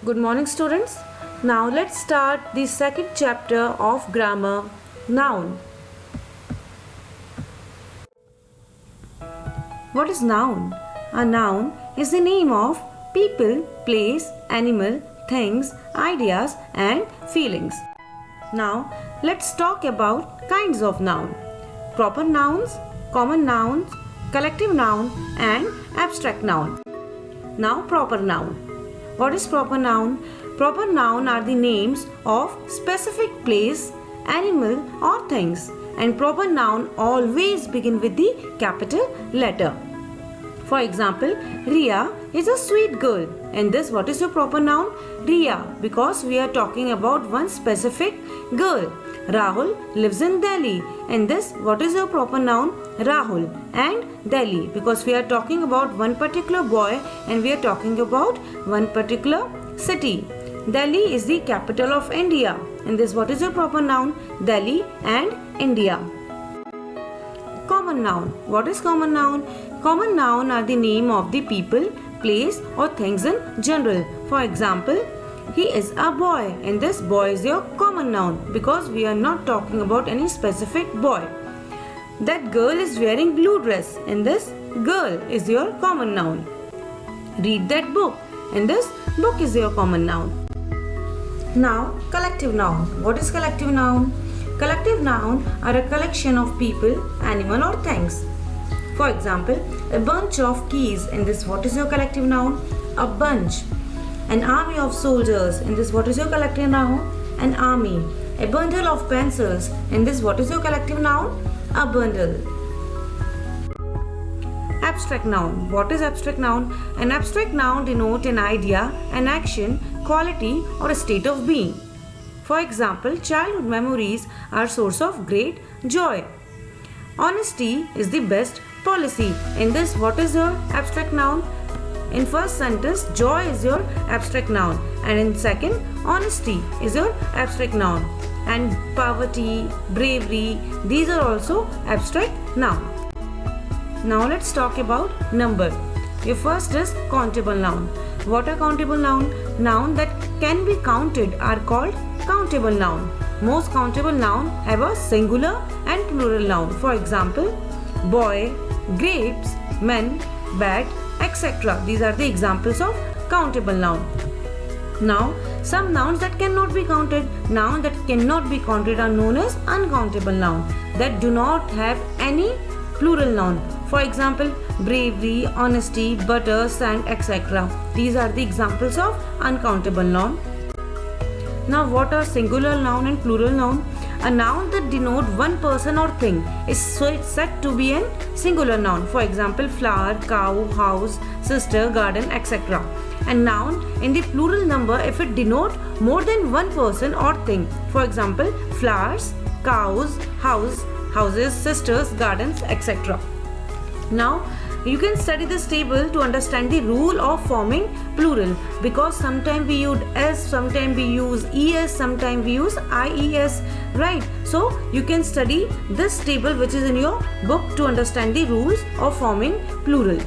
Good morning, students. Now let's start the second chapter of grammar, noun. What is noun? A noun is the name of people, place, animal, things, ideas, and feelings. Now let's talk about kinds of noun. Proper nouns, common nouns, collective noun, and abstract noun. Now proper noun. What is proper noun? Proper noun are the names of specific place, animal or things, and proper noun always begin with the capital letter. For example, Riya is a sweet girl. And this, what is your proper noun? Riya, because we are talking about one specific girl. Rahul lives in Delhi. And this, what is your proper noun? Rahul and Delhi, because we are talking about one particular boy and we are talking about one particular city. Delhi is the capital of India. And this, what is your proper noun? Delhi and India. Common noun. What is common noun? Common noun are the name of the people, place or things in general. For example, he is a boy, and this boy is your common noun because we are not talking about any specific boy. That girl is wearing blue dress, and this girl is your common noun. Read that book, and this book is your common noun. Now, collective noun. What is collective noun? Collective noun are a collection of people, animal or things. For example, a bunch of keys. In this, what is your collective noun? A bunch. An army of soldiers. In this, what is your collective noun? An army. A bundle of pencils. In this, what is your collective noun? A bundle. Abstract noun. What is abstract noun? An abstract noun denotes an idea, an action, quality or a state of being. For example, childhood memories are source of great joy. Honesty is the best policy. In this, what is your abstract noun? In first sentence, joy is your abstract noun, and in second, honesty is your abstract noun, and poverty, bravery, these are also abstract noun. Now let's talk about number. Your first is countable noun. What are countable noun? Noun that can be counted are called countable noun. Most countable noun have a singular and plural noun. For example, boy, grapes, men, bat, etc. These are the examples of countable noun. Now, some nouns that cannot be counted. Nouns that cannot be counted are known as uncountable noun, that do not have any plural noun. For example, bravery, honesty, butter, sand, etc. These are the examples of uncountable noun. Now, what are singular noun and plural noun? A noun that denote one person or thing is said to be a singular noun. For example, flower, cow, house, sister, garden, etc. And noun in the plural number if it denote more than one person or thing. For example, flowers, cows, houses, sisters, gardens, etc. Now, you can study this table to understand the rule of forming plural, because sometimes we use s, sometimes we use es, sometimes we use ies, right? So you can study this table which is in your book to understand the rules of forming plural.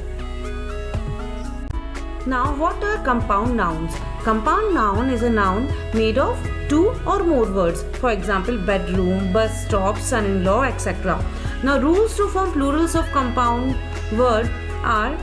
Now, what are compound nouns? Compound noun is a noun made of two or more words. For example, bedroom, bus stop, son-in-law, etc. Now, rules to form plurals of compound word are: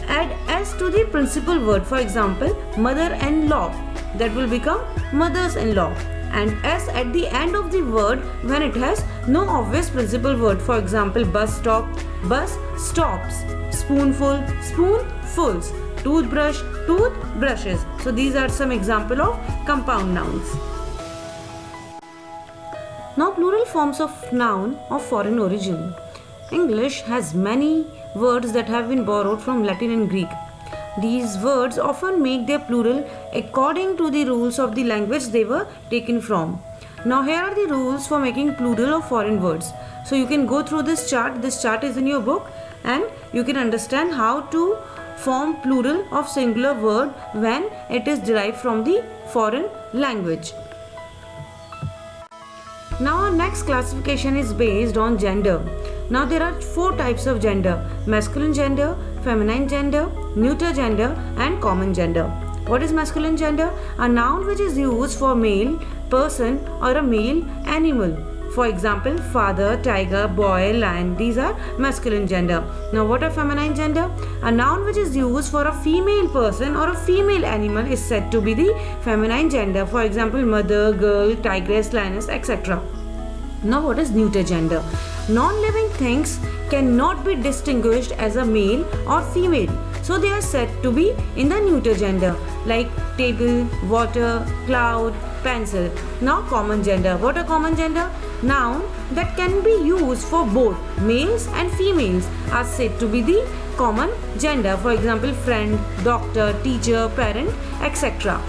add s to the principal word. For example, mother-in-law, that will become mothers-in-law, and s at the end of the word when it has no obvious principal word. For example, bus stop, bus stops, spoonful, spoonfuls, toothbrush, toothbrushes. So these are some example of compound nouns. Now, plural forms of noun of foreign origin. English has many words that have been borrowed from Latin and Greek. These words often make their plural according to the rules of the language they were taken from. Now, here are the rules for making plural of foreign words. So you can go through this chart. This chart is in your book, and you can understand how to form plural of singular word when it is derived from the foreign language. Now, our next classification is based on gender. Now, there are four types of gender: masculine gender, feminine gender, neuter gender, and common gender. What is masculine gender? A noun which is used for male person or a male animal. For example, father, tiger, boy, lion. These are masculine gender. Now what are feminine gender? A noun which is used for a female person or a female animal is said to be the feminine gender. For example, mother, girl, tigress, lioness, etc. Now what is neuter gender? Non-living things cannot be distinguished as a male or female. So they are said to be in the neuter gender, like table, water, cloud, pencil. Now common gender. What are common gender? Noun that can be used for both males and females are said to be the common gender. For example, friend, doctor, teacher, parent, etc.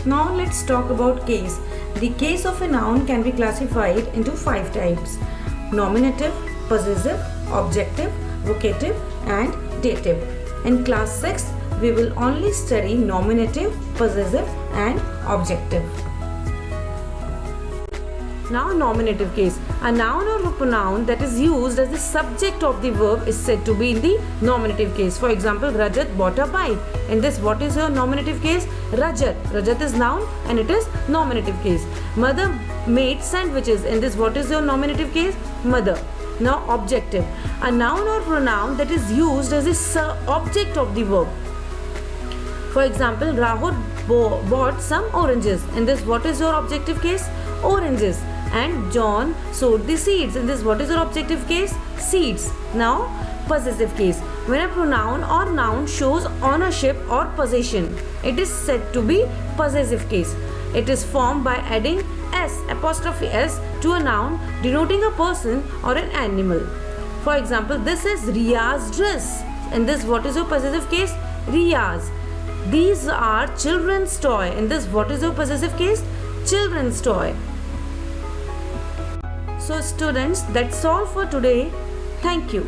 Now let's talk about case. The case of a noun can be classified into 5 types: nominative, possessive, objective, vocative and dative. In class 6, we will only study nominative, possessive and objective. Now nominative case. A noun or a pronoun that is used as the subject of the verb is said to be in the nominative case. For example, Rajat bought a bike. In this, what is your nominative case? Rajat. Rajat is noun and it is nominative case. Mother made sandwiches. In this, what is your nominative case? Mother. Now objective. A noun or pronoun that is used as the object of the verb. For example, Rahul bought some oranges. In this, what is your objective case? Oranges. And John sowed the seeds. In this, what is your objective case? Seeds. Now, possessive case. When a pronoun or noun shows ownership or possession, it is said to be possessive case. It is formed by adding s' to a noun denoting a person or an animal. For example, this is Ria's dress. In this, what is your possessive case? Ria's. These are children's toy. In this, what is your possessive case? Children's toy. So students, that's all for today. Thank you.